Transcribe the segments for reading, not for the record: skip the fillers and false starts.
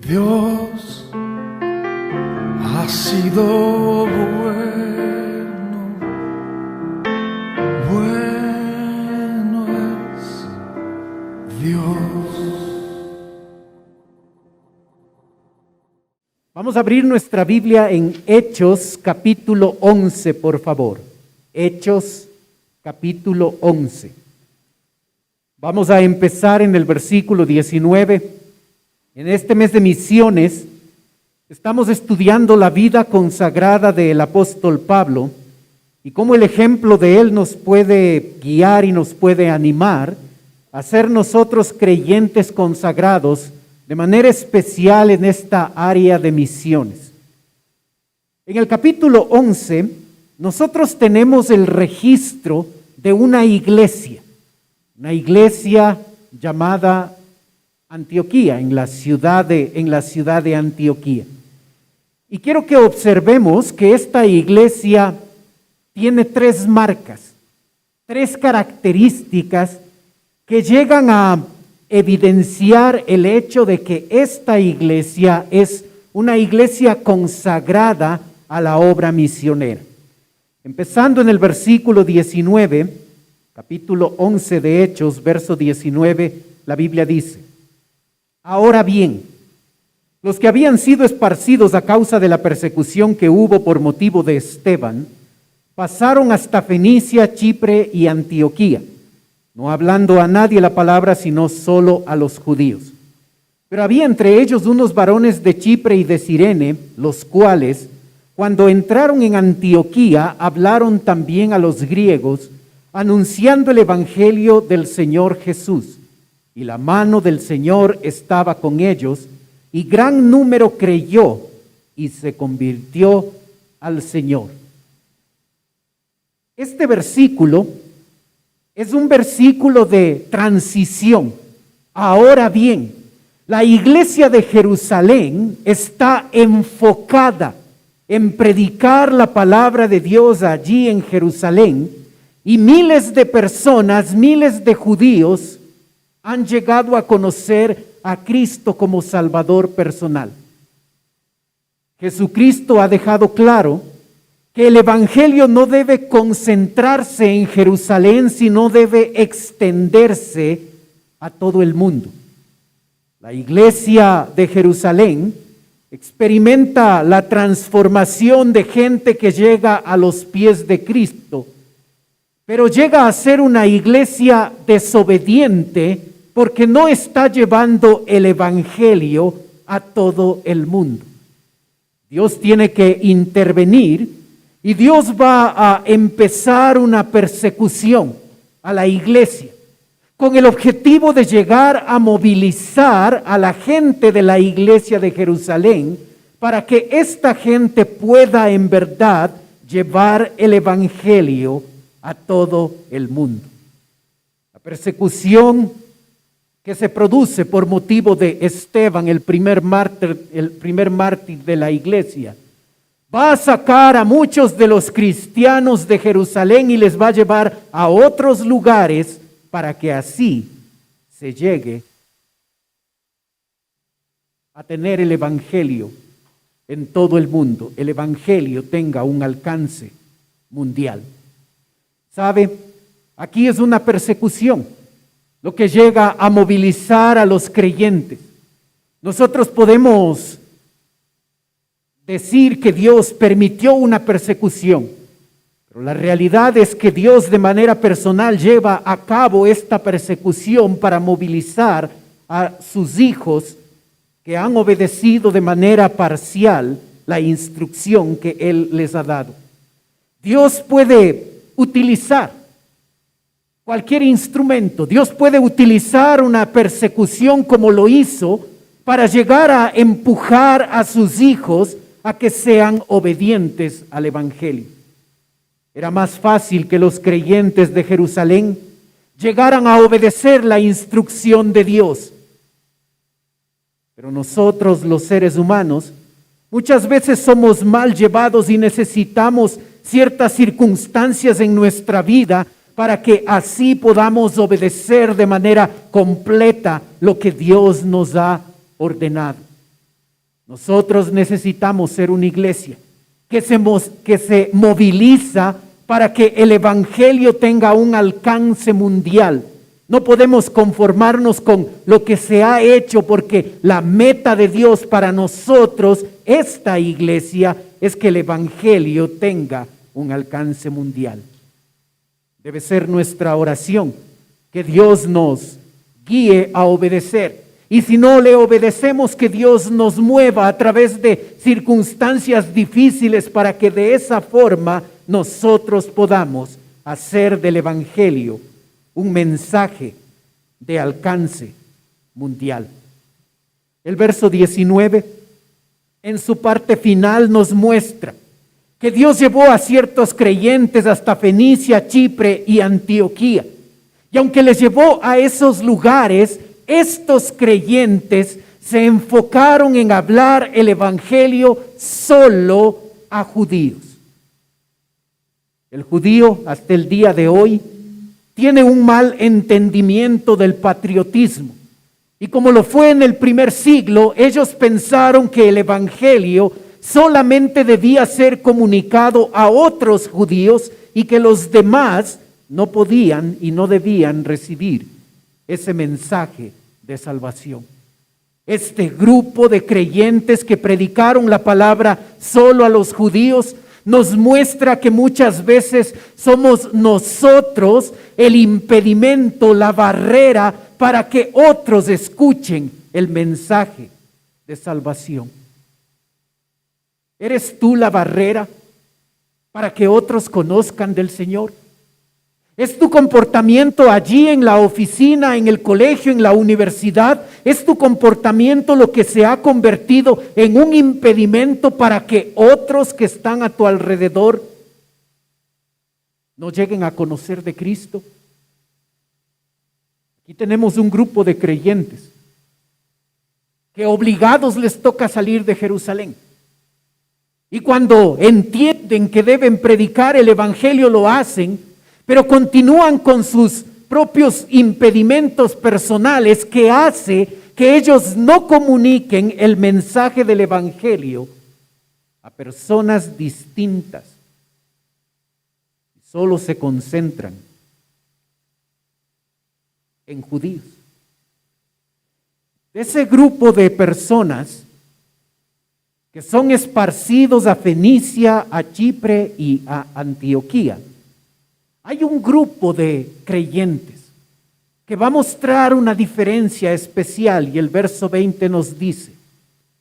Dios ha sido bueno, bueno es Dios. Vamos a abrir nuestra Biblia en Hechos capítulo 11, por favor. Hechos capítulo 11. Vamos a empezar en el versículo 19. En este mes de misiones estamos estudiando la vida consagrada del apóstol Pablo y cómo el ejemplo de él nos puede guiar y nos puede animar a ser nosotros creyentes consagrados de manera especial en esta área de misiones. En el capítulo 11 nosotros tenemos el registro de una iglesia llamada Antioquía, en la ciudad de Antioquía. Y quiero que observemos que esta iglesia tiene tres marcas, tres características que llegan a evidenciar el hecho de que esta iglesia es una iglesia consagrada a la obra misionera. Empezando en el versículo 19, capítulo 11 de Hechos, verso 19, la Biblia dice: Ahora bien, los que habían sido esparcidos a causa de la persecución que hubo por motivo de Esteban, pasaron hasta Fenicia, Chipre y Antioquía, no hablando a nadie la palabra, sino solo a los judíos. Pero había entre ellos unos varones de Chipre y de Cirene, los cuales, cuando entraron en Antioquía, hablaron también a los griegos, anunciando el evangelio del Señor Jesús. Y la mano del Señor estaba con ellos, y gran número creyó y se convirtió al Señor. Este versículo es un versículo de transición. Ahora bien, la iglesia de Jerusalén está enfocada en predicar la palabra de Dios allí en Jerusalén, y miles de personas, miles de judíos han llegado a conocer a Cristo como Salvador personal. Jesucristo ha dejado claro que el evangelio no debe concentrarse en Jerusalén, sino debe extenderse a todo el mundo. La iglesia de Jerusalén experimenta la transformación de gente que llega a los pies de Cristo, pero llega a ser una iglesia desobediente porque no está llevando el evangelio a todo el mundo. Dios tiene que intervenir y Dios va a empezar una persecución a la iglesia con el objetivo de llegar a movilizar a la gente de la iglesia de Jerusalén para que esta gente pueda en verdad llevar el evangelio a todo el mundo. La persecución que se produce por motivo de Esteban, el primer mártir de la iglesia, va a sacar a muchos de los cristianos de Jerusalén y les va a llevar a otros lugares para que así se llegue a tener el evangelio en todo el mundo, el evangelio tenga un alcance mundial. ¿Sabe? Aquí es una persecución lo que llega a movilizar a los creyentes. Nosotros podemos decir que Dios permitió una persecución, pero la realidad es que Dios de manera personal lleva a cabo esta persecución para movilizar a sus hijos que han obedecido de manera parcial la instrucción que Él les ha dado. Dios puede utilizar cualquier instrumento. Dios puede utilizar una persecución como lo hizo para llegar a empujar a sus hijos a que sean obedientes al evangelio. Era más fácil que los creyentes de Jerusalén llegaran a obedecer la instrucción de Dios. Pero nosotros, los seres humanos, muchas veces somos mal llevados y necesitamos ciertas circunstancias en nuestra vida para que así podamos obedecer de manera completa lo que Dios nos ha ordenado. Nosotros necesitamos ser una iglesia que se moviliza para que el evangelio tenga un alcance mundial. No podemos conformarnos con lo que se ha hecho, porque la meta de Dios para nosotros, esta iglesia, es que el evangelio tenga un alcance mundial. Debe ser nuestra oración que Dios nos guíe a obedecer. Y si no le obedecemos, que Dios nos mueva a través de circunstancias difíciles para que de esa forma nosotros podamos hacer del evangelio un mensaje de alcance mundial. El verso 19, en su parte final, nos muestra que Dios llevó a ciertos creyentes hasta Fenicia, Chipre y Antioquía. Y aunque les llevó a esos lugares, estos creyentes se enfocaron en hablar el evangelio solo a judíos. El judío, hasta el día de hoy, tiene un mal entendimiento del patriotismo. Y como lo fue en el primer siglo, ellos pensaron que el evangelio solamente debía ser comunicado a otros judíos y que los demás no podían y no debían recibir ese mensaje de salvación. Este grupo de creyentes que predicaron la palabra solo a los judíos nos muestra que muchas veces somos nosotros el impedimento, la barrera para que otros escuchen el mensaje de salvación. ¿Eres tú la barrera para que otros conozcan del Señor? ¿Es tu comportamiento allí en la oficina, en el colegio, en la universidad? ¿Es tu comportamiento lo que se ha convertido en un impedimento para que otros que están a tu alrededor no lleguen a conocer de Cristo? Aquí tenemos un grupo de creyentes que obligados les toca salir de Jerusalén. Y cuando entienden que deben predicar el evangelio lo hacen, pero continúan con sus propios impedimentos personales que hace que ellos no comuniquen el mensaje del evangelio a personas distintas. Solo se concentran en judíos. Ese grupo de personas que son esparcidos a Fenicia, a Chipre y a Antioquía, hay un grupo de creyentes que va a mostrar una diferencia especial, y el verso 20 nos dice: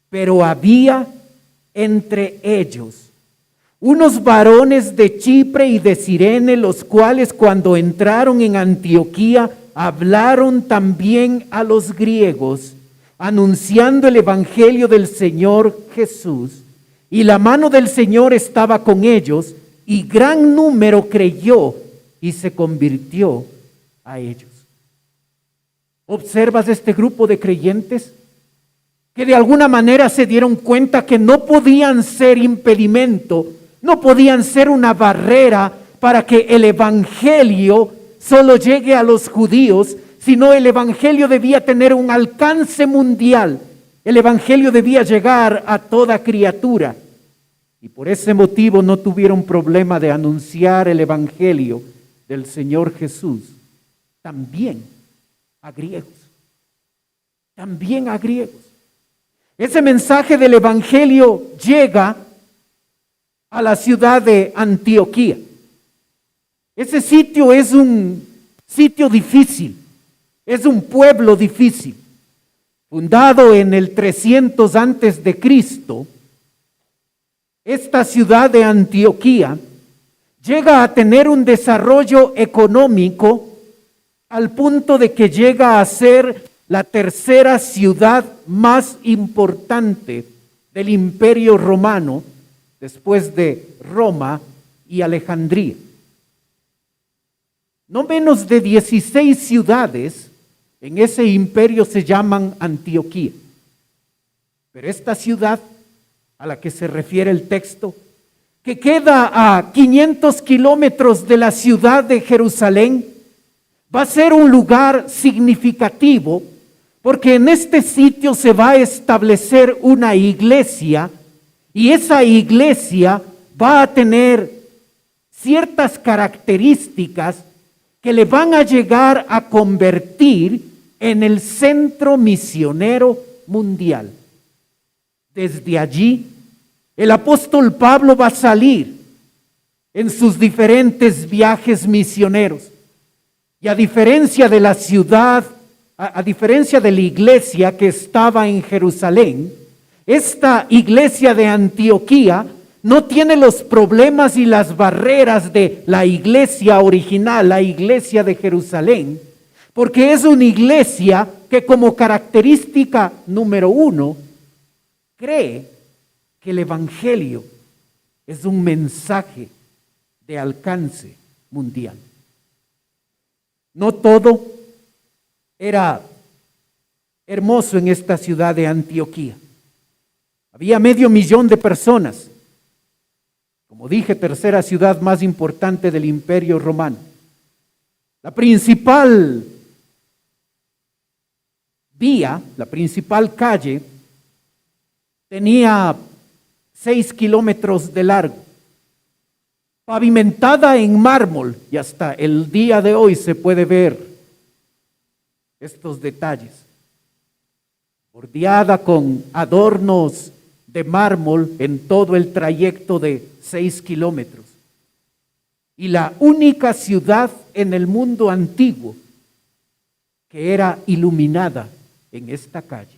pero había entre ellos unos varones de Chipre y de Cirene, los cuales cuando entraron en Antioquía hablaron también a los griegos, anunciando el evangelio del Señor Jesús, y la mano del Señor estaba con ellos, y gran número creyó y se convirtió a ellos. ¿Observas este grupo de creyentes que de alguna manera se dieron cuenta que no podían ser impedimento, no podían ser una barrera para que el evangelio solo llegue a los judíos, sino el evangelio debía tener un alcance mundial? El evangelio debía llegar a toda criatura. Y por ese motivo no tuvieron problema de anunciar el evangelio del Señor Jesús también a griegos. También a griegos. Ese mensaje del evangelio llega a la ciudad de Antioquía. Ese sitio es un sitio difícil, es un pueblo difícil. Fundado en el 300 antes de Cristo, esta ciudad de Antioquía llega a tener un desarrollo económico al punto de que llega a ser la tercera ciudad más importante del Imperio Romano, después de Roma y Alejandría. No menos de 16 ciudades en ese imperio se llaman Antioquía. Pero esta ciudad a la que se refiere el texto, que queda a 500 kilómetros de la ciudad de Jerusalén, va a ser un lugar significativo Porque en este sitio se va a establecer una iglesia y esa iglesia va a tener ciertas características que le van a llegar a convertir en el centro misionero mundial. Desde allí, el apóstol Pablo va a salir en sus diferentes viajes misioneros. Y a diferencia de la ciudad, a diferencia de la iglesia que estaba en Jerusalén, esta iglesia de Antioquía no tiene los problemas y las barreras de la iglesia original, la iglesia de Jerusalén, porque es una iglesia que como característica número 1 cree que el evangelio es un mensaje de alcance mundial. No todo era hermoso en esta ciudad de Antioquía. Había 500,000 de personas. Como dije, tercera ciudad más importante del Imperio Romano. La principal vía, la principal calle, tenía 6 kilómetros de largo, pavimentada en mármol, y hasta el día de hoy se puede ver estos detalles, bordeada con adornos de mármol en todo el trayecto de 6 kilómetros. Y la única ciudad en el mundo antiguo que era iluminada en esta calle.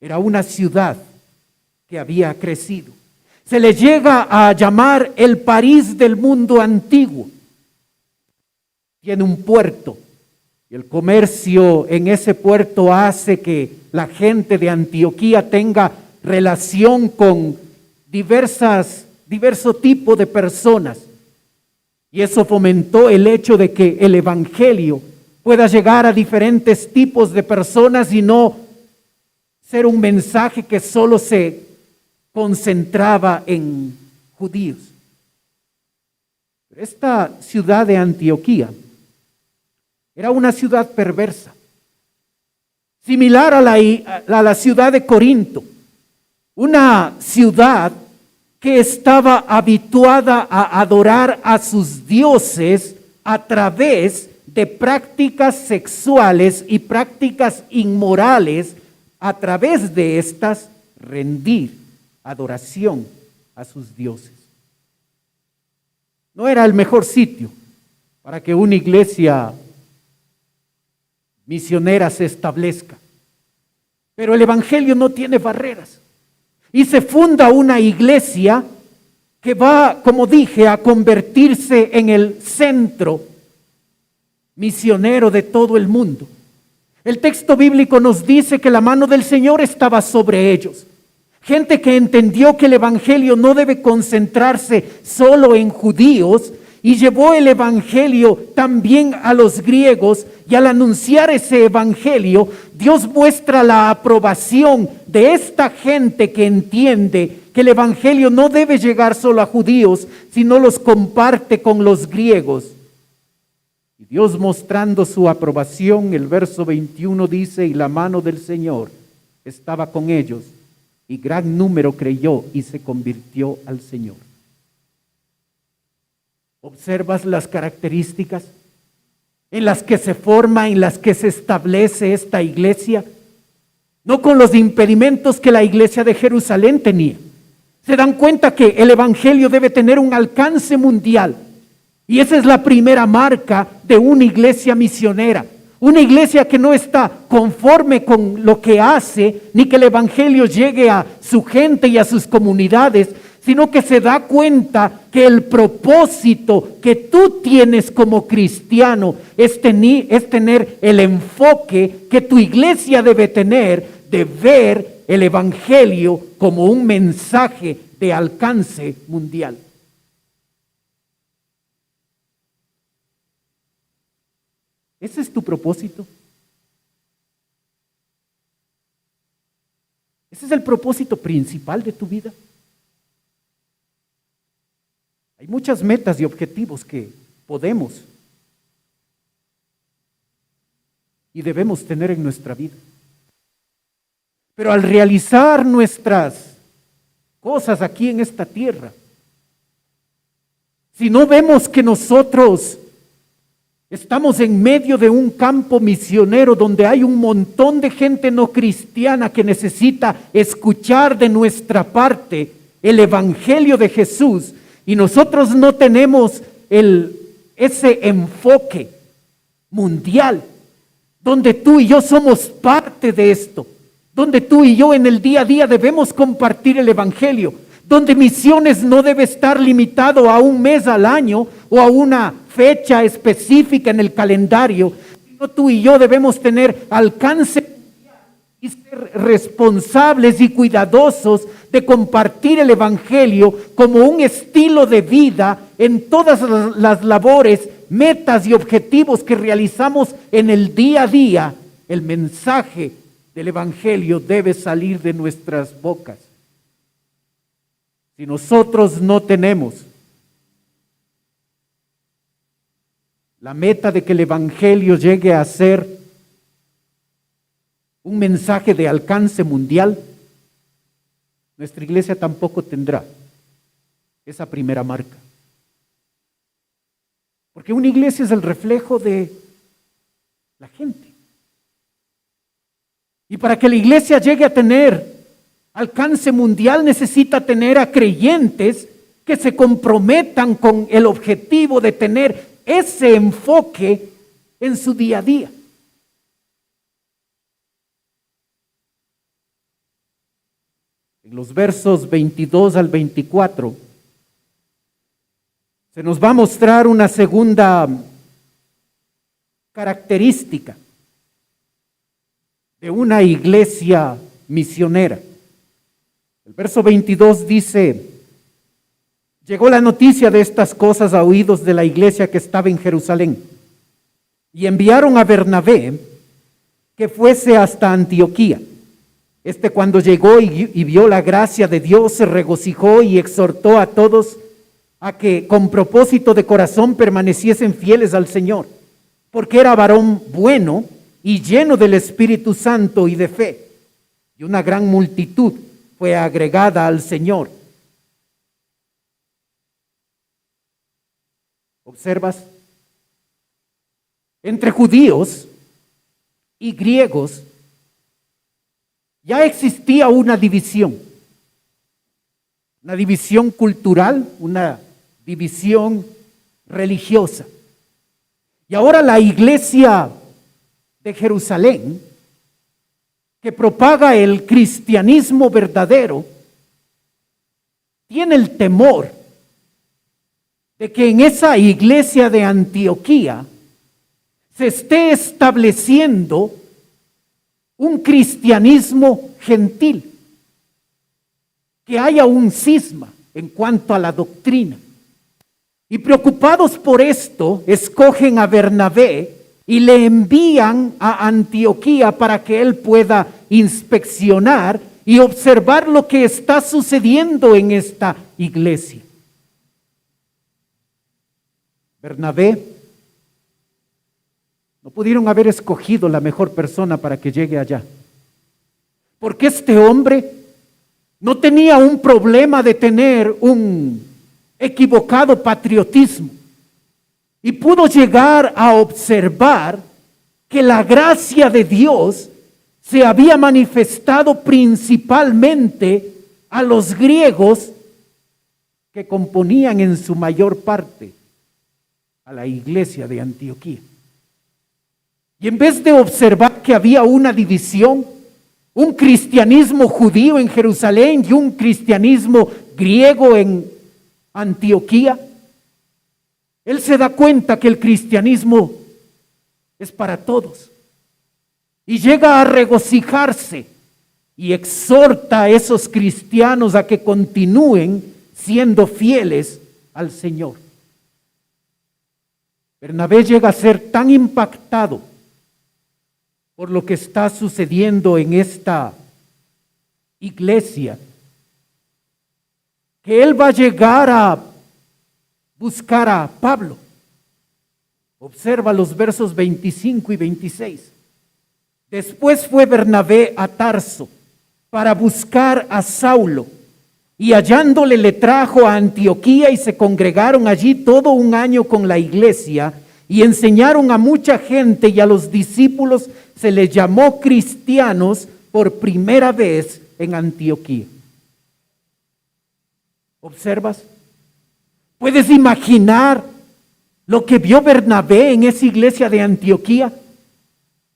Era una ciudad que había crecido. Se le llega a llamar el París del mundo antiguo. Tiene un puerto y el comercio en ese puerto hace que la gente de Antioquía tenga relación con diverso tipo de personas. Y eso fomentó el hecho de que el evangelio pueda llegar a diferentes tipos de personas y no ser un mensaje que solo se concentraba en judíos. Esta ciudad de Antioquía era una ciudad perversa, similar a la ciudad de Corinto, una ciudad que estaba habituada a adorar a sus dioses a través de prácticas sexuales y prácticas inmorales, a través de estas rendir adoración a sus dioses. No era el mejor sitio para que una iglesia misionera se establezca, pero el evangelio no tiene barreras. Y se funda una iglesia que va, como dije, a convertirse en el centro misionero de todo el mundo. El texto bíblico nos dice que la mano del Señor estaba sobre ellos. Gente que entendió que el evangelio no debe concentrarse solo en judíos y llevó el evangelio también a los griegos, y al anunciar ese evangelio, Dios muestra la aprobación de esta gente que entiende que el evangelio no debe llegar solo a judíos, sino los comparte con los griegos. Y Dios, mostrando su aprobación, el verso 21 dice: y la mano del Señor estaba con ellos, y gran número creyó y se convirtió al Señor. ¿Observas las características en las que se forma, en las que se establece esta iglesia? No con los impedimentos que la iglesia de Jerusalén tenía. Se dan cuenta que el evangelio debe tener un alcance mundial. Y esa es la primera marca de una iglesia misionera. Una iglesia que no está conforme con lo que hace, ni que el evangelio llegue a su gente y a sus comunidades, sino que se da cuenta que el propósito que tú tienes como cristiano es tener el enfoque que tu iglesia debe tener, de ver el evangelio como un mensaje de alcance mundial. ¿Ese es tu propósito? ¿Ese es el propósito principal de tu vida? Hay muchas metas y objetivos que podemos y debemos tener en nuestra vida. Pero al realizar nuestras cosas aquí en esta tierra, si no vemos que nosotros estamos en medio de un campo misionero donde hay un montón de gente no cristiana que necesita escuchar de nuestra parte el Evangelio de Jesús, y nosotros no tenemos ese enfoque mundial, donde tú y yo somos parte de esto, donde tú y yo en el día a día debemos compartir el Evangelio, donde misiones no debe estar limitado a un mes al año o a una fecha específica en el calendario, sino tú y yo debemos tener alcance y ser responsables y cuidadosos de compartir el Evangelio como un estilo de vida en todas las labores, metas y objetivos que realizamos en el día a día. El mensaje del Evangelio debe salir de nuestras bocas. Si nosotros no tenemos la meta de que el Evangelio llegue a ser un mensaje de alcance mundial, nuestra iglesia tampoco tendrá esa primera marca. Porque una iglesia es el reflejo de la gente. Y para que la iglesia llegue a tener alcance mundial, necesita tener a creyentes que se comprometan con el objetivo de tener ese enfoque en su día a día. En los versos 22 al 24 se nos va a mostrar una segunda característica de una iglesia misionera. El verso 22 dice: llegó la noticia de estas cosas a oídos de la iglesia que estaba en Jerusalén, y enviaron a Bernabé que fuese hasta Antioquía. Cuando llegó y vio la gracia de Dios, se regocijó y exhortó a todos a que con propósito de corazón permaneciesen fieles al Señor, porque era varón bueno y lleno del Espíritu Santo y de fe, y una gran multitud fue agregada al Señor. ¿Observas? Entre judíos y griegos ya existía una división cultural, una división religiosa. Y ahora la iglesia de Jerusalén, que propaga el cristianismo verdadero, tiene el temor de que en esa iglesia de Antioquía se esté estableciendo un cristianismo gentil, que haya un cisma en cuanto a la doctrina. Y preocupados por esto, escogen a Bernabé y le envían a Antioquía para que él pueda inspeccionar y observar lo que está sucediendo en esta iglesia. Bernabé, no pudieron haber escogido la mejor persona para que llegue allá, porque este hombre no tenía un problema de tener un equivocado patriotismo, y pudo llegar a observar que la gracia de Dios se había manifestado principalmente a los griegos, que componían en su mayor parte a la iglesia de Antioquía. Y en vez de observar que había una división, un cristianismo judío en Jerusalén y un cristianismo griego en Antioquía, él se da cuenta que el cristianismo es para todos. Y llega a regocijarse y exhorta a esos cristianos a que continúen siendo fieles al Señor. Bernabé llega a ser tan impactado por lo que está sucediendo en esta iglesia, que él va a llegar a buscar a Pablo. Observa los versos 25 y 26. Después fue Bernabé a Tarso para buscar a Saulo, y hallándole le trajo a Antioquía, y se congregaron allí todo un año con la iglesia y enseñaron a mucha gente, y a los discípulos se les llamó cristianos por primera vez en Antioquía. ¿Observas? ¿Puedes imaginar lo que vio Bernabé en esa iglesia de Antioquía?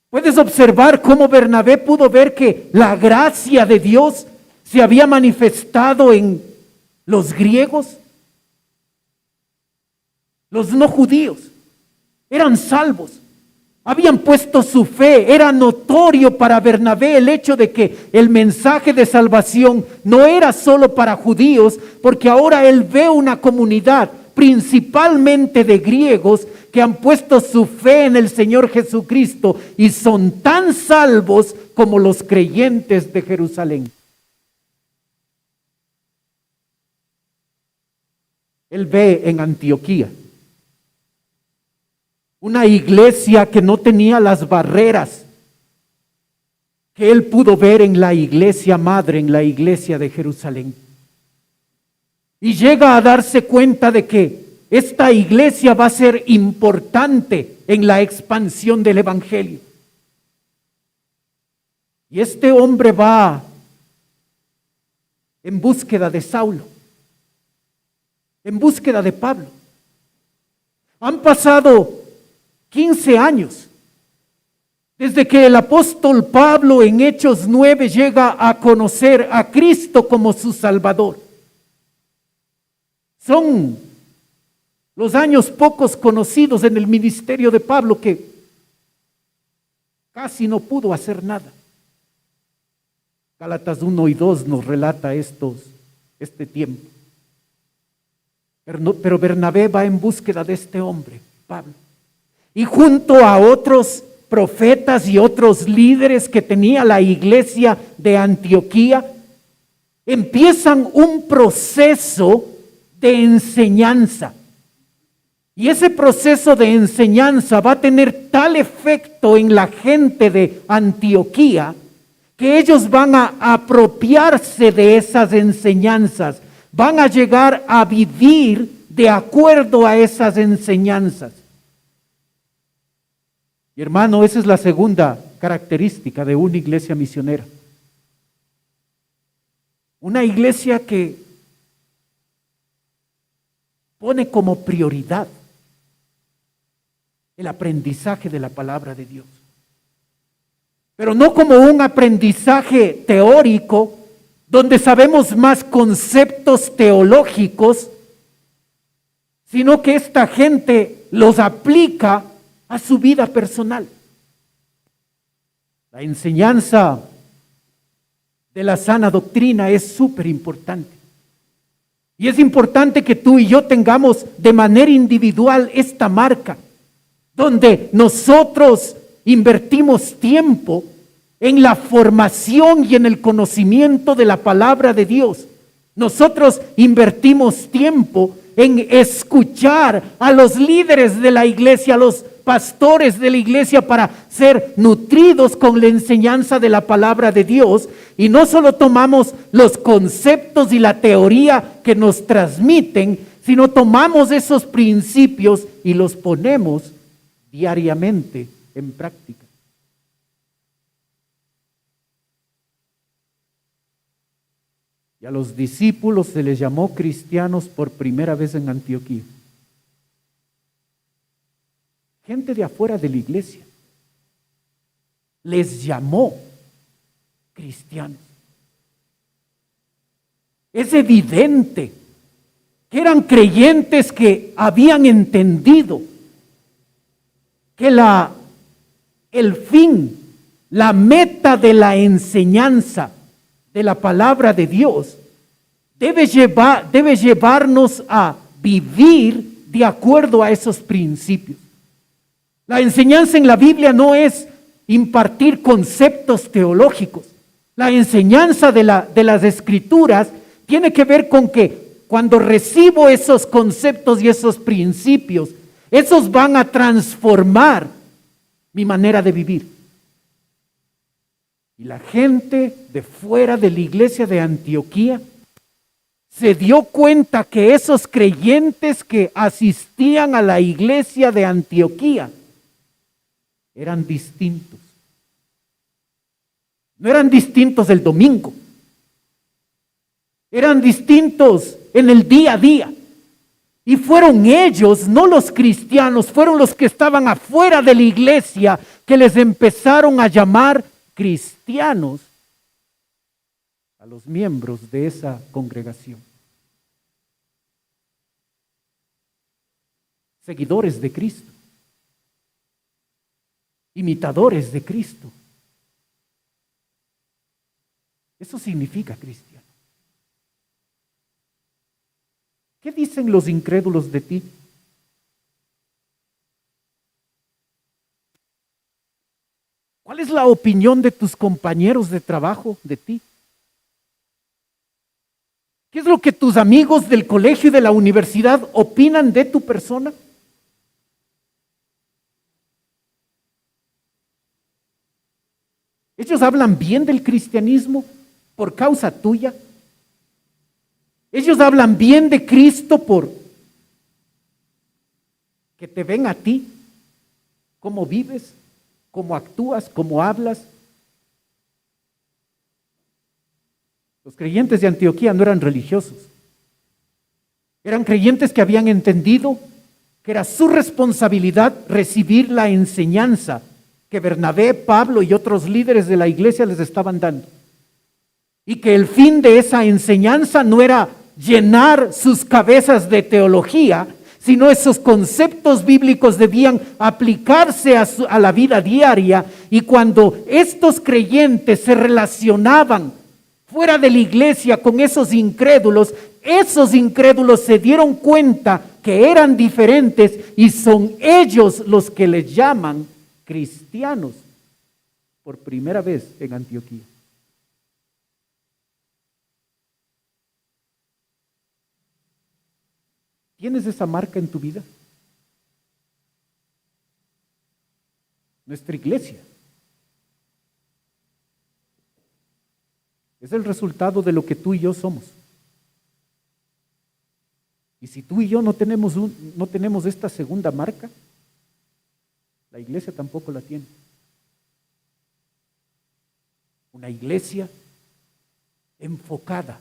¿Puedes observar cómo Bernabé pudo ver que la gracia de Dios se había manifestado en los griegos? Los no judíos eran salvos, habían puesto su fe. Era notorio para Bernabé el hecho de que el mensaje de salvación no era solo para judíos, porque ahora él ve una comunidad principalmente de griegos que han puesto su fe en el Señor Jesucristo y son tan salvos como los creyentes de Jerusalén. Él ve en Antioquía una iglesia que no tenía las barreras que él pudo ver en la iglesia madre, en la iglesia de Jerusalén. Y llega a darse cuenta de que esta iglesia va a ser importante en la expansión del evangelio. Y este hombre va en búsqueda de Saulo, en búsqueda de Pablo. Han pasado 15 años desde que el apóstol Pablo en Hechos 9 llega a conocer a Cristo como su Salvador. Son los años pocos conocidos en el ministerio de Pablo, que casi no pudo hacer nada. Gálatas 1 y 2 nos relata este tiempo. Pero Bernabé va en búsqueda de este hombre, Pablo. Y junto a otros profetas y otros líderes que tenía la iglesia de Antioquía, empiezan un proceso de enseñanza. Y ese proceso de enseñanza va a tener tal efecto en la gente de Antioquía que ellos van a apropiarse de esas enseñanzas, van a llegar a vivir de acuerdo a esas enseñanzas. Y hermano, esa es la segunda característica de una iglesia misionera. Una iglesia que pone como prioridad el aprendizaje de la palabra de Dios. Pero no como un aprendizaje teórico, donde sabemos más conceptos teológicos, sino que esta gente los aplica a su vida personal. La enseñanza de la sana doctrina es súper importante. Y es importante que tú y yo tengamos de manera individual esta marca, donde nosotros invertimos tiempo en la formación y en el conocimiento de la palabra de Dios. Nosotros invertimos tiempo en escuchar a los líderes de la iglesia, a los pastores de la iglesia, para ser nutridos con la enseñanza de la palabra de Dios. Y no solo tomamos los conceptos y la teoría que nos transmiten, sino tomamos esos principios y los ponemos diariamente en práctica. Y a los discípulos se les llamó cristianos por primera vez en Antioquía. Gente de afuera de la iglesia les llamó cristianos. Es evidente que eran creyentes que habían entendido que el fin, la meta de la enseñanza de la palabra de Dios debe llevarnos a vivir de acuerdo a esos principios. La enseñanza en la Biblia no es impartir conceptos teológicos. La enseñanza de las Escrituras tiene que ver con que cuando recibo esos conceptos y esos principios, esos van a transformar mi manera de vivir. Y la gente de fuera de la iglesia de Antioquía se dio cuenta que esos creyentes que asistían a la iglesia de Antioquía eran distintos. No eran distintos el domingo, eran distintos en el día a día. Y fueron ellos, no los cristianos, fueron los que estaban afuera de la iglesia que les empezaron a llamar cristianos a los miembros de esa congregación. Seguidores de Cristo, imitadores de Cristo. Eso significa cristiano. ¿Qué dicen los incrédulos de ti? ¿Cuál es la opinión de tus compañeros de trabajo de ti? ¿Qué es lo que tus amigos del colegio y de la universidad opinan de tu persona? ¿Ellos hablan bien del cristianismo por causa tuya? Ellos hablan bien de Cristo por que te ven a ti, cómo vives, cómo actúas, cómo hablas. Los creyentes de Antioquía no eran religiosos. Eran creyentes que habían entendido que era su responsabilidad recibir la enseñanza que Bernabé, Pablo y otros líderes de la iglesia les estaban dando. Y que el fin de esa enseñanza no era llenar sus cabezas de teología, sino esos conceptos bíblicos debían aplicarse a la vida diaria. Y cuando estos creyentes se relacionaban fuera de la iglesia con esos incrédulos se dieron cuenta que eran diferentes y son ellos los que les llaman cristianos por primera vez en Antioquía. ¿Tienes esa marca en tu vida? Nuestra iglesia es el resultado de lo que tú y yo somos. Y si tú y yo no tenemos esta segunda marca, la iglesia tampoco la tiene. Una iglesia enfocada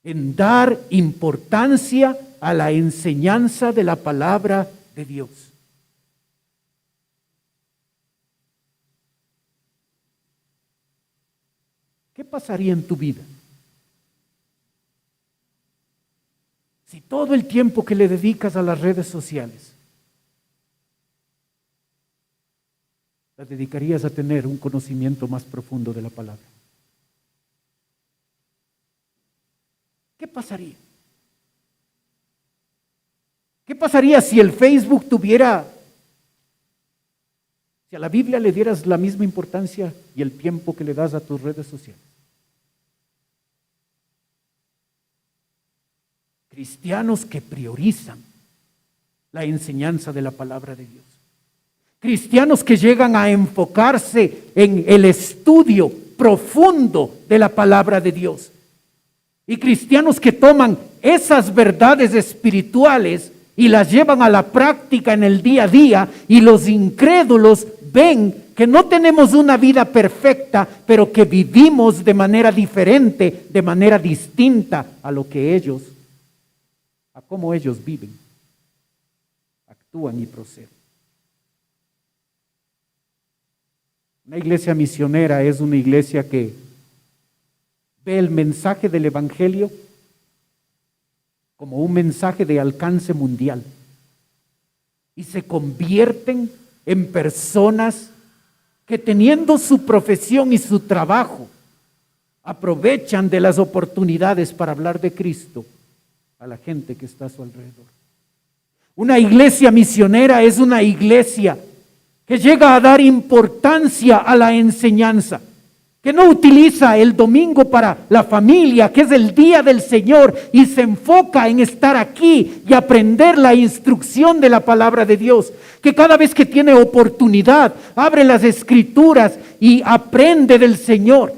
en dar importancia a la enseñanza de la palabra de Dios. ¿Qué pasaría en tu vida si todo el tiempo que le dedicas a las redes sociales la dedicarías a tener un conocimiento más profundo de la palabra? ¿Qué pasaría? ¿Qué pasaría si el Facebook si a la Biblia le dieras la misma importancia y el tiempo que le das a tus redes sociales? Cristianos que priorizan la enseñanza de la palabra de Dios. Cristianos que llegan a enfocarse en el estudio profundo de la palabra de Dios. Y cristianos que toman esas verdades espirituales y las llevan a la práctica en el día a día, y los incrédulos ven que no tenemos una vida perfecta, pero que vivimos de manera diferente, de manera distinta a cómo ellos viven, actúan y proceden. Una iglesia misionera es una iglesia que ve el mensaje del Evangelio como un mensaje de alcance mundial y se convierten en personas que, teniendo su profesión y su trabajo, aprovechan de las oportunidades para hablar de Cristo a la gente que está a su alrededor. Una iglesia misionera es una iglesia que llega a dar importancia a la enseñanza. que no utiliza el domingo para la familia, que es el día del Señor, y se enfoca en estar aquí y aprender la instrucción de la palabra de Dios, que cada vez que tiene oportunidad, abre las Escrituras y aprende del Señor,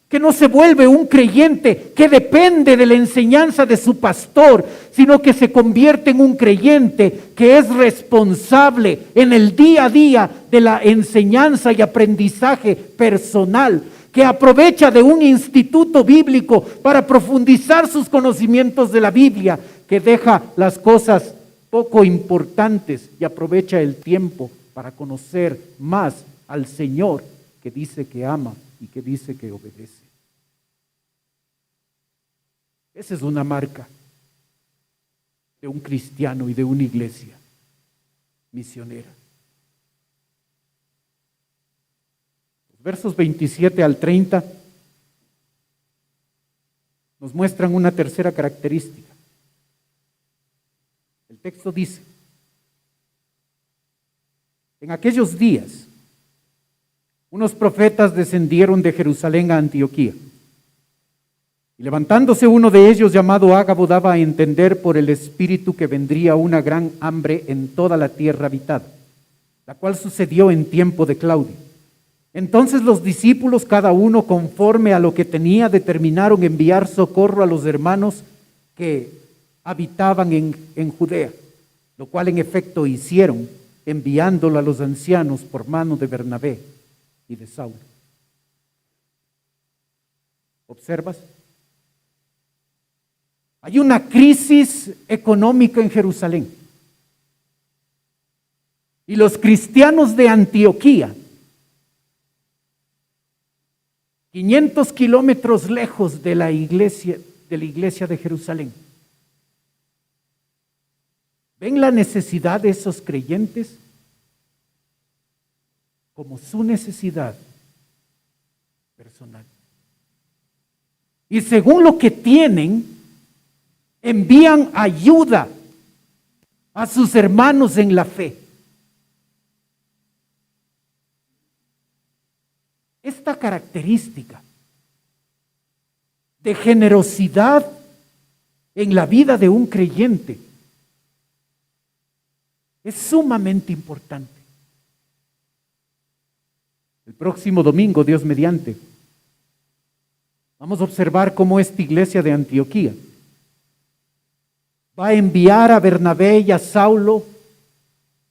que no se vuelve un creyente que depende de la enseñanza de su pastor, sino que se convierte en un creyente que es responsable en el día a día de la enseñanza y aprendizaje personal, que aprovecha de un instituto bíblico para profundizar sus conocimientos de la Biblia, que deja las cosas poco importantes y aprovecha el tiempo para conocer más al Señor, que dice que ama y que dice que obedece. Esa es una marca de un cristiano y de una iglesia misionera. Versos 27 al 30 nos muestran una tercera característica. El texto dice: en aquellos días, unos profetas descendieron de Jerusalén a Antioquía. Y levantándose uno de ellos, llamado Ágabo, daba a entender por el Espíritu que vendría una gran hambre en toda la tierra habitada, la cual sucedió en tiempo de Claudio. Entonces los discípulos, cada uno conforme a lo que tenía, determinaron enviar socorro a los hermanos que habitaban en Judea, lo cual en efecto hicieron, enviándolo a los ancianos por mano de Bernabé y de Saulo. ¿Observas? Hay una crisis económica en Jerusalén. Y los cristianos de Antioquía, 500 kilómetros lejos de la iglesia de Jerusalén, ven la necesidad de esos creyentes como su necesidad personal. Y según lo que tienen, envían ayuda a sus hermanos en la fe. Esta característica de generosidad en la vida de un creyente es sumamente importante. El próximo domingo, Dios mediante, vamos a observar cómo esta iglesia de Antioquía va a enviar a Bernabé y a Saulo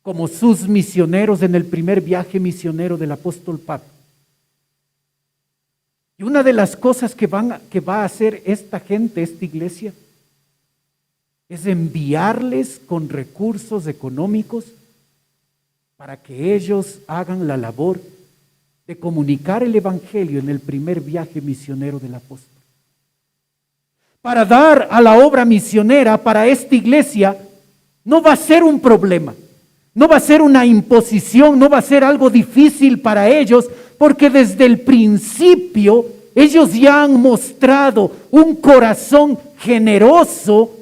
como sus misioneros en el primer viaje misionero del apóstol Pablo. Y una de las cosas que va a hacer esta gente, esta iglesia, es enviarles con recursos económicos para que ellos hagan la labor de comunicar el evangelio en el primer viaje misionero del apóstol. Para dar a la obra misionera para esta iglesia no va a ser un problema, no va a ser una imposición, no va a ser algo difícil para ellos, porque desde el principio ellos ya han mostrado un corazón generoso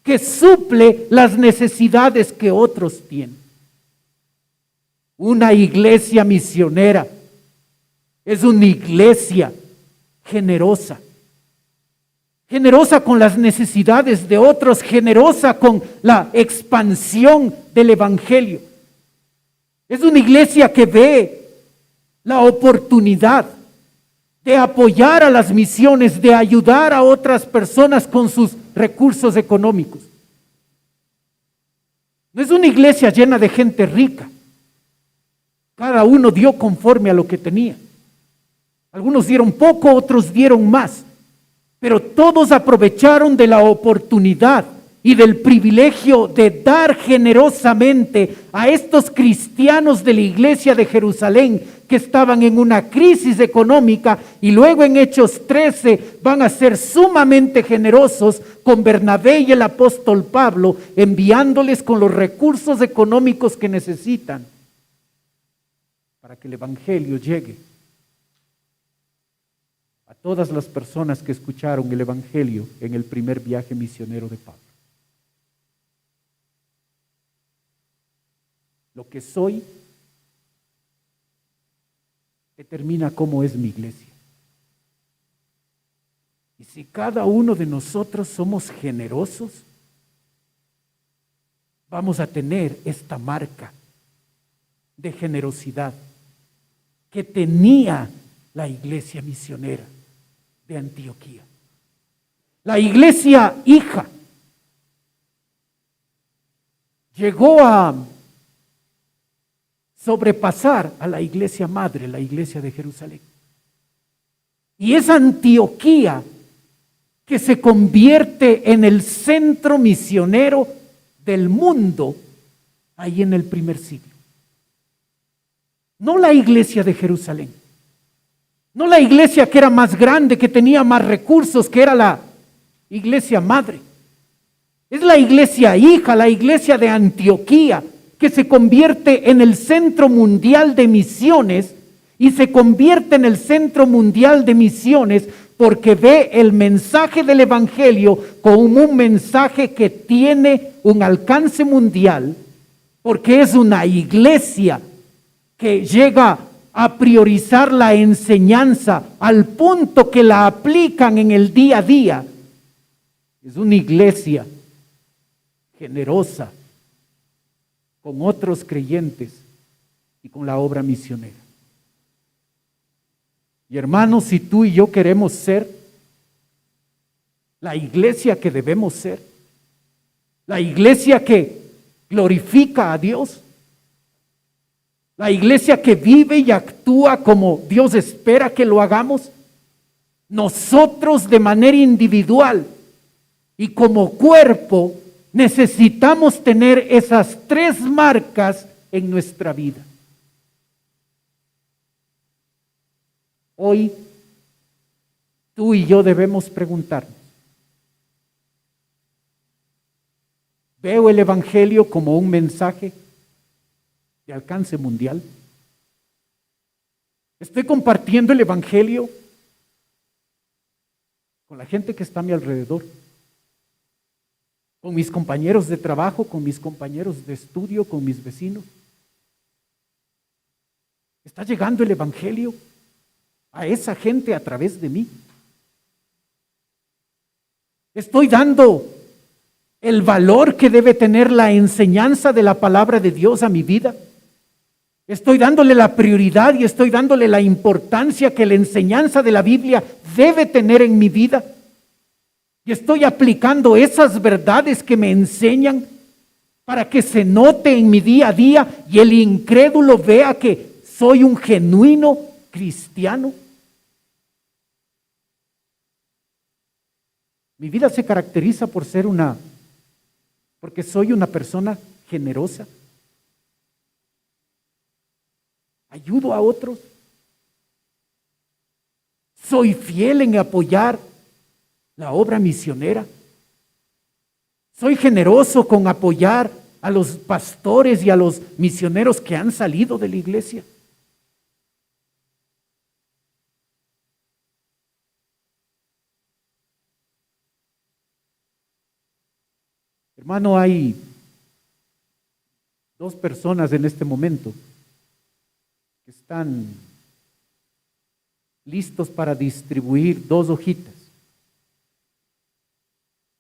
que suple las necesidades que otros tienen. Una iglesia misionera es una iglesia generosa. Generosa con las necesidades de otros, generosa con la expansión del evangelio. Es una iglesia que ve la oportunidad de apoyar a las misiones, de ayudar a otras personas con sus recursos económicos. No es una iglesia llena de gente rica. Cada uno dio conforme a lo que tenía. Algunos dieron poco, otros dieron más. Pero todos aprovecharon de la oportunidad y del privilegio de dar generosamente a estos cristianos de la iglesia de Jerusalén que estaban en una crisis económica, y luego en Hechos 13 van a ser sumamente generosos con Bernabé y el apóstol Pablo, enviándoles con los recursos económicos que necesitan para que el evangelio llegue a todas las personas que escucharon el evangelio en el primer viaje misionero de Pablo. Lo que soy determina cómo es mi iglesia. Y si cada uno de nosotros somos generosos, vamos a tener esta marca de generosidad que tenía la iglesia misionera de Antioquía. La iglesia hija llegó a sobrepasar a la iglesia madre, la iglesia de Jerusalén. Y es Antioquía que se convierte en el centro misionero del mundo ahí en el primer siglo. No la iglesia de Jerusalén, no la iglesia que era más grande, que tenía más recursos, que era la iglesia madre. Es la iglesia hija, la iglesia de Antioquía, que se convierte en el centro mundial de misiones, y se convierte en el centro mundial de misiones porque ve el mensaje del Evangelio como un mensaje que tiene un alcance mundial, porque es una iglesia que llega a priorizar la enseñanza al punto que la aplican en el día a día. Es una iglesia generosa con otros creyentes y con la obra misionera. Y hermanos, si tú y yo queremos ser la iglesia que debemos ser, la iglesia que glorifica a Dios, la iglesia que vive y actúa como Dios espera que lo hagamos, nosotros de manera individual y como cuerpo necesitamos tener esas tres marcas en nuestra vida. Hoy, tú y yo debemos preguntarnos, ¿veo el Evangelio como un mensaje de alcance mundial? ¿Estoy compartiendo el Evangelio con la gente que está a mi alrededor? ¿Con mis compañeros de trabajo, con mis compañeros de estudio, con mis vecinos? ¿Está llegando el Evangelio a esa gente a través de mí? ¿Estoy dando el valor que debe tener la enseñanza de la palabra de Dios a mi vida? ¿Estoy dándole la prioridad y estoy dándole la importancia que la enseñanza de la Biblia debe tener en mi vida? ¿Y estoy aplicando esas verdades que me enseñan para que se note en mi día a día y el incrédulo vea que soy un genuino cristiano? Mi vida se caracteriza porque soy una persona generosa. Ayudo a otros. Soy fiel en apoyar la obra misionera. Soy generoso con apoyar a los pastores y a los misioneros que han salido de la iglesia. Hermano, hay dos personas en este momento que están listos para distribuir 2 hojitas.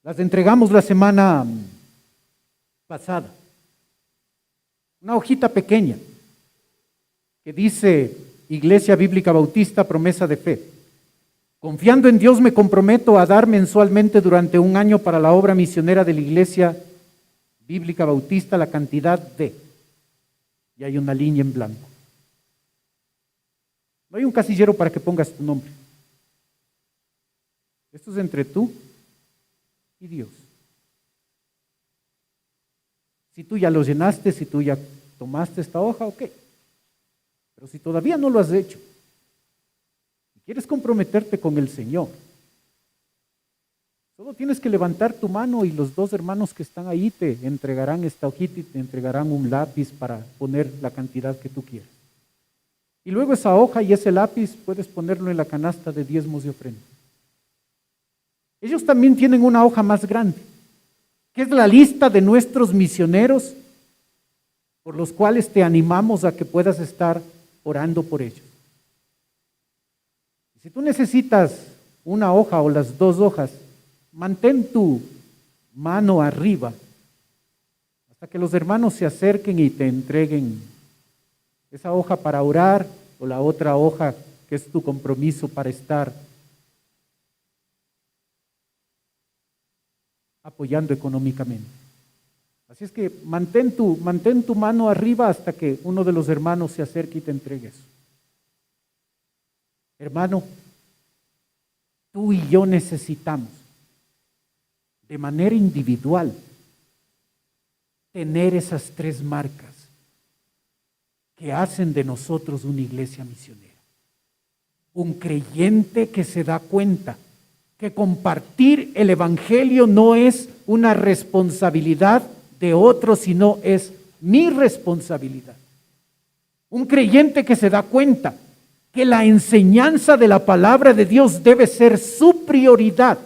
Las entregamos la semana pasada. Una hojita pequeña que dice Iglesia Bíblica Bautista, promesa de fe. Confiando en Dios me comprometo a dar mensualmente durante 1 año para la obra misionera de la Iglesia Bíblica Bautista la cantidad de... Y hay una línea en blanco. No hay un casillero para que pongas tu nombre. Esto es entre tú y Dios. Si tú ya lo llenaste, si tú ya tomaste esta hoja, ok. Pero si todavía no lo has hecho, si quieres comprometerte con el Señor, solo tienes que levantar tu mano y los 2 hermanos que están ahí te entregarán esta hojita y te entregarán un lápiz para poner la cantidad que tú quieras. Y luego esa hoja y ese lápiz puedes ponerlo en la canasta de diezmos y ofrendas. Ellos también tienen una hoja más grande, que es la lista de nuestros misioneros, por los cuales te animamos a que puedas estar orando por ellos. Si tú necesitas una hoja o las dos hojas, mantén tu mano arriba hasta que los hermanos se acerquen y te entreguen esa hoja para orar o la otra hoja que es tu compromiso para estar apoyando económicamente. Así es que mantén tu mano arriba hasta que uno de los hermanos se acerque y te entregue eso. Hermano, tú y yo necesitamos de manera individual tener esas tres marcas que hacen de nosotros una iglesia misionera. Un creyente que se da cuenta que compartir el evangelio no es una responsabilidad de otro, sino es mi responsabilidad. Un creyente que se da cuenta que la enseñanza de la palabra de Dios debe ser su prioridad.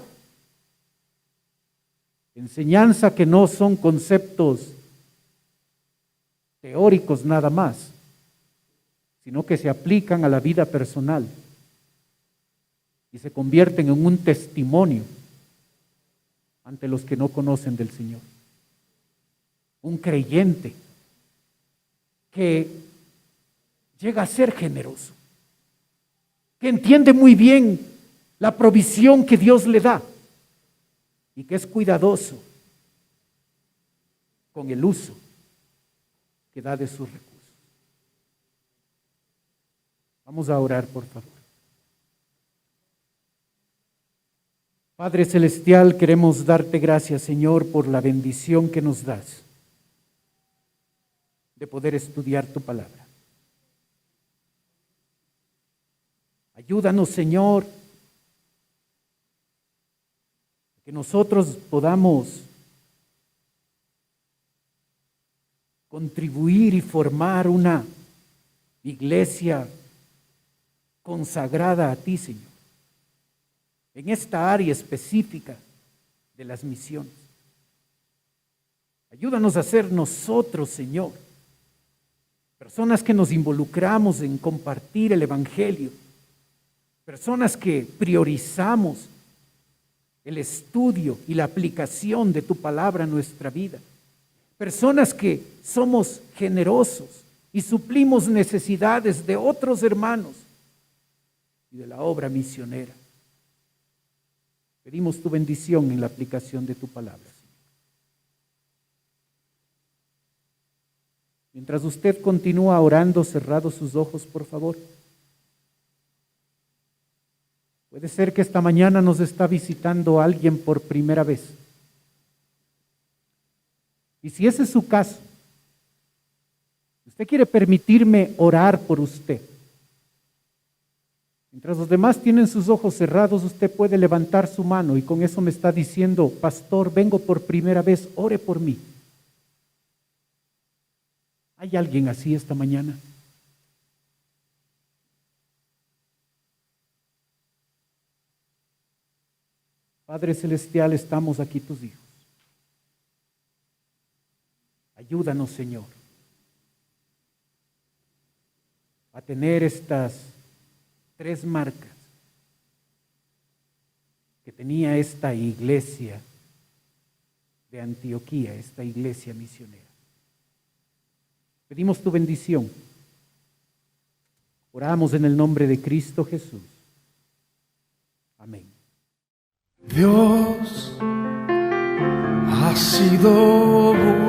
Enseñanza que no son conceptos teóricos nada más, sino que se aplican a la vida personal y se convierten en un testimonio ante los que no conocen del Señor. Un creyente que llega a ser generoso, que entiende muy bien la provisión que Dios le da y que es cuidadoso con el uso que da de sus recursos. Vamos a orar, por favor. Padre Celestial, queremos darte gracias, Señor, por la bendición que nos das de poder estudiar tu palabra. Ayúdanos, Señor, que nosotros podamos contribuir y formar una iglesia consagrada a ti, Señor, en esta área específica de las misiones. Ayúdanos a ser nosotros, Señor, personas que nos involucramos en compartir el evangelio, personas que priorizamos el estudio y la aplicación de tu palabra en nuestra vida, personas que somos generosos y suplimos necesidades de otros hermanos y de la obra misionera. Pedimos tu bendición en la aplicación de tu palabra, Señor. Mientras usted continúa orando, cerrado sus ojos, por favor. Puede ser que esta mañana nos está visitando alguien por primera vez. Y si ese es su caso, usted quiere permitirme orar por usted. Mientras los demás tienen sus ojos cerrados, usted puede levantar su mano y con eso me está diciendo: pastor, vengo por primera vez, ore por mí. ¿Hay alguien así esta mañana? Padre Celestial, estamos aquí tus hijos. Ayúdanos, Señor, a tener estas tres marcas que tenía esta iglesia de Antioquía, esta iglesia misionera. Pedimos tu bendición. Oramos en el nombre de Cristo Jesús. Amén. Dios ha sido bueno.